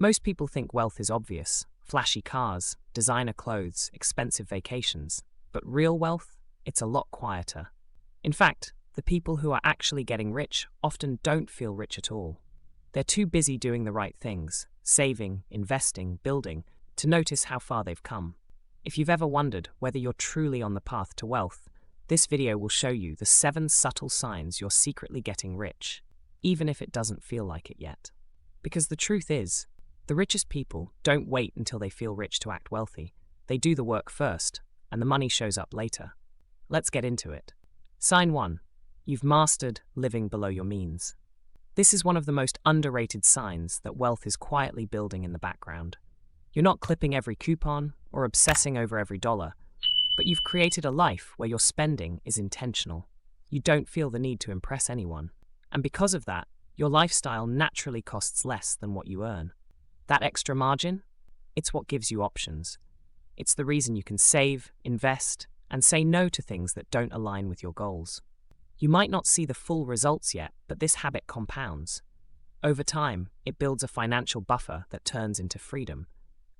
Most people think wealth is obvious: flashy cars, designer clothes, expensive vacations. But real wealth? It's a lot quieter. In fact, the people who are actually getting rich often don't feel rich at all. They're too busy doing the right things, saving, investing, building, to notice how far they've come. If you've ever wondered whether you're truly on the path to wealth, this video will show you the 7 subtle signs you're secretly getting rich, even if it doesn't feel like it yet. Because the truth is, the richest people don't wait until they feel rich to act wealthy. They do the work first, and the money shows up later. Let's get into it. Sign 1. You've mastered living below your means. This is one of the most underrated signs that wealth is quietly building in the background. You're not clipping every coupon or obsessing over every dollar, but you've created a life where your spending is intentional. You don't feel the need to impress anyone. And because of that, your lifestyle naturally costs less than what you earn. That extra margin? It's what gives you options. It's the reason you can save, invest, and say no to things that don't align with your goals. You might not see the full results yet, but this habit compounds. Over time, it builds a financial buffer that turns into freedom.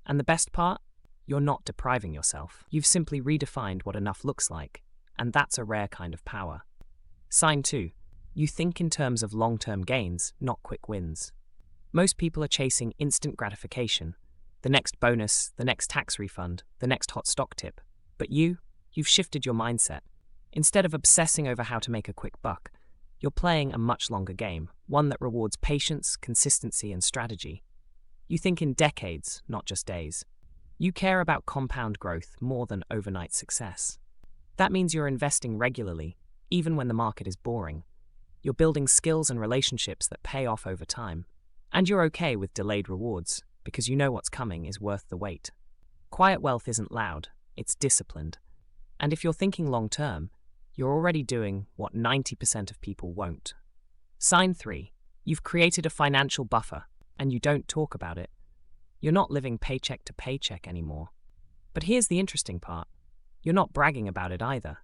And the best part? You're not depriving yourself. You've simply redefined what enough looks like, and that's a rare kind of power. Sign 2. You think in terms of long-term gains, not quick wins. Most people are chasing instant gratification, the next bonus, the next tax refund, the next hot stock tip. But you've shifted your mindset. Instead of obsessing over how to make a quick buck, you're playing a much longer game, one that rewards patience, consistency, and strategy. You think in decades, not just days. You care about compound growth more than overnight success. That means you're investing regularly, even when the market is boring. You're building skills and relationships that pay off over time. And you're okay with delayed rewards, because you know what's coming is worth the wait. Quiet wealth isn't loud, it's disciplined. And if you're thinking long-term, you're already doing what 90% of people won't. Sign 3. You've created a financial buffer, and you don't talk about it. You're not living paycheck to paycheck anymore. But here's the interesting part. You're not bragging about it either.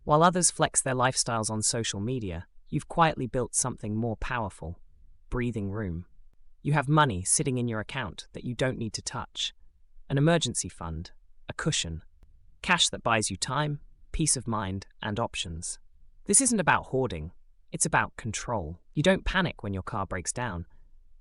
While others flex their lifestyles on social media, you've quietly built something more powerful: breathing room. You have money sitting in your account that you don't need to touch. An emergency fund, a cushion, cash that buys you time, peace of mind, and options. This isn't about hoarding, it's about control. You don't panic when your car breaks down.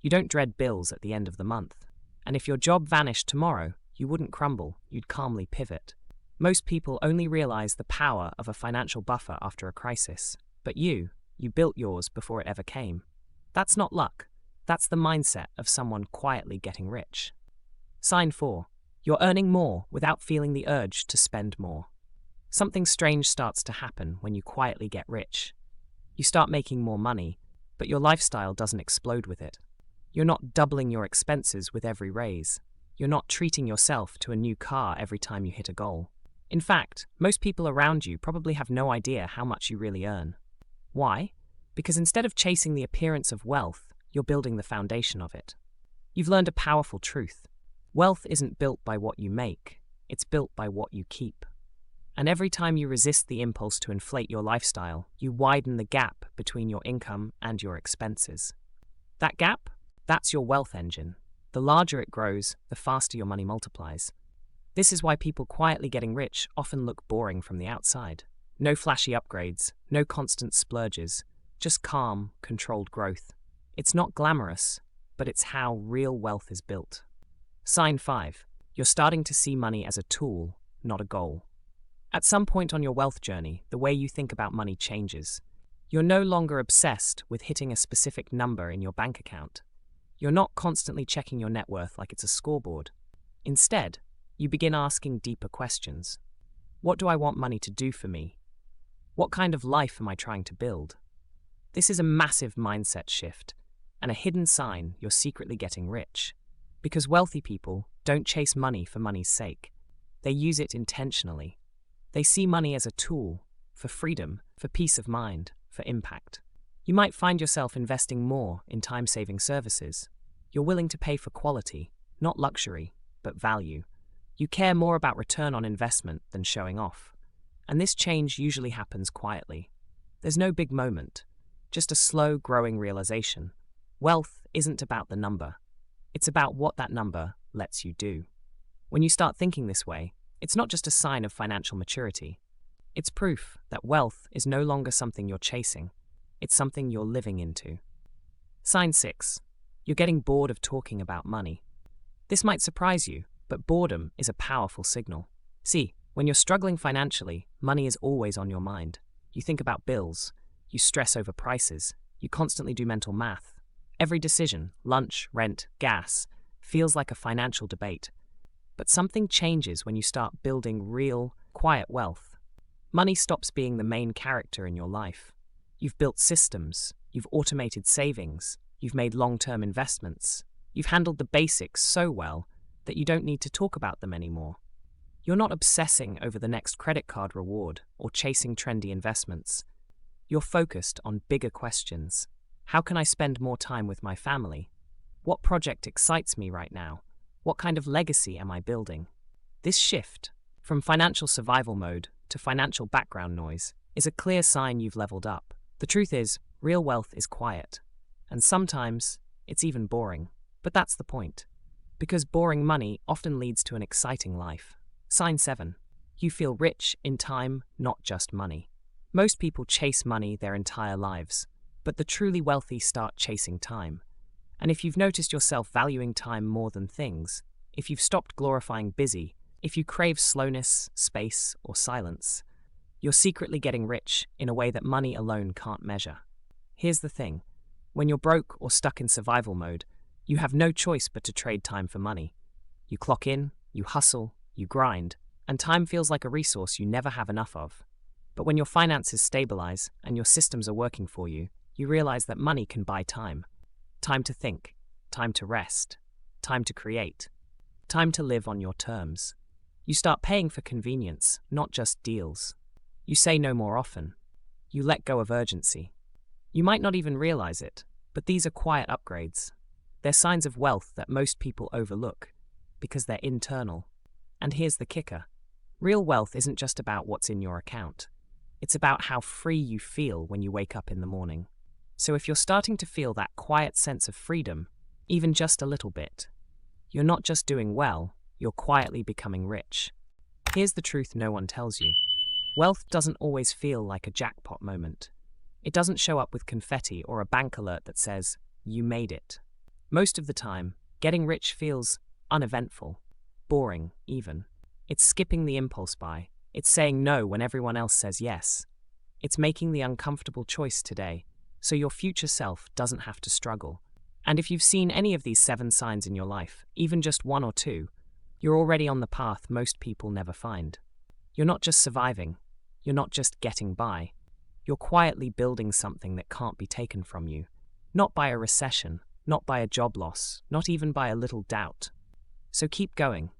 You don't dread bills at the end of the month. And if your job vanished tomorrow, you wouldn't crumble, you'd calmly pivot. Most people only realize the power of a financial buffer after a crisis. But you built yours before it ever came. That's not luck. That's the mindset of someone quietly getting rich. Sign 4. You're earning more without feeling the urge to spend more. Something strange starts to happen when you quietly get rich. You start making more money, but your lifestyle doesn't explode with it. You're not doubling your expenses with every raise. You're not treating yourself to a new car every time you hit a goal. In fact, most people around you probably have no idea how much you really earn. Why? Because instead of chasing the appearance of wealth, you're building the foundation of it. You've learned a powerful truth. Wealth isn't built by what you make, it's built by what you keep. And every time you resist the impulse to inflate your lifestyle, you widen the gap between your income and your expenses. That gap? That's your wealth engine. The larger it grows, the faster your money multiplies. This is why people quietly getting rich often look boring from the outside. No flashy upgrades, no constant splurges, just calm, controlled growth. It's not glamorous, but it's how real wealth is built. Sign 5. You're starting to see money as a tool, not a goal. At some point on your wealth journey, the way you think about money changes. You're no longer obsessed with hitting a specific number in your bank account. You're not constantly checking your net worth like it's a scoreboard. Instead, you begin asking deeper questions. What do I want money to do for me? What kind of life am I trying to build? This is a massive mindset shift, and a hidden sign you're secretly getting rich. Because wealthy people don't chase money for money's sake. They use it intentionally. They see money as a tool for freedom, for peace of mind, for impact. You might find yourself investing more in time-saving services. You're willing to pay for quality, not luxury, but value. You care more about return on investment than showing off. And this change usually happens quietly. There's no big moment, just a slow, growing realization. Wealth isn't about the number. It's about what that number lets you do. When you start thinking this way, it's not just a sign of financial maturity. It's proof that wealth is no longer something you're chasing. It's something you're living into. Sign 6. You're getting bored of talking about money. This might surprise you, but boredom is a powerful signal. See, when you're struggling financially, money is always on your mind. You think about bills, you stress over prices, you constantly do mental math. Every decision, lunch, rent, gas, feels like a financial debate. But something changes when you start building real, quiet wealth. Money stops being the main character in your life. You've built systems, you've automated savings, you've made long-term investments. You've handled the basics so well that you don't need to talk about them anymore. You're not obsessing over the next credit card reward or chasing trendy investments. You're focused on bigger questions. How can I spend more time with my family? What project excites me right now? What kind of legacy am I building? This shift, from financial survival mode to financial background noise, is a clear sign you've leveled up. The truth is, real wealth is quiet. And sometimes, it's even boring. But that's the point. Because boring money often leads to an exciting life. Sign 7. You feel rich in time, not just money. Most people chase money their entire lives, but the truly wealthy start chasing time. And if you've noticed yourself valuing time more than things, if you've stopped glorifying busy, if you crave slowness, space, or silence, you're secretly getting rich in a way that money alone can't measure. Here's the thing. When you're broke or stuck in survival mode, you have no choice but to trade time for money. You clock in, you hustle, you grind, and time feels like a resource you never have enough of. But when your finances stabilize and your systems are working for you, you realize that money can buy time. Time to think, time to rest, time to create, time to live on your terms. You start paying for convenience, not just deals. You say no more often. You let go of urgency. You might not even realize it, but these are quiet upgrades. They're signs of wealth that most people overlook, because they're internal. And here's the kicker. Real wealth isn't just about what's in your account. It's about how free you feel when you wake up in the morning. So if you're starting to feel that quiet sense of freedom, even just a little bit, you're not just doing well, you're quietly becoming rich. Here's the truth no one tells you. Wealth doesn't always feel like a jackpot moment. It doesn't show up with confetti or a bank alert that says, "You made it." Most of the time, getting rich feels uneventful, boring even. It's skipping the impulse buy. It's saying no when everyone else says yes. It's making the uncomfortable choice today, so your future self doesn't have to struggle. And if you've seen any of these 7 signs in your life, even just 1 or 2, you're already on the path most people never find. You're not just surviving. You're not just getting by. You're quietly building something that can't be taken from you. Not by a recession, not by a job loss, not even by a little doubt. So keep going.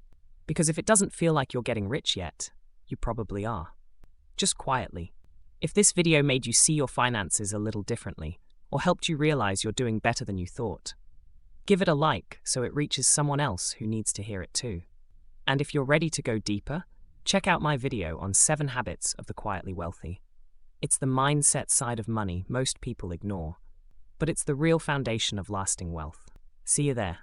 Because if it doesn't feel like you're getting rich yet, you probably are. Just quietly. If this video made you see your finances a little differently, or helped you realize you're doing better than you thought, give it a like so it reaches someone else who needs to hear it too. And if you're ready to go deeper, check out my video on 7 habits of the quietly wealthy. It's the mindset side of money most people ignore, but it's the real foundation of lasting wealth. See you there.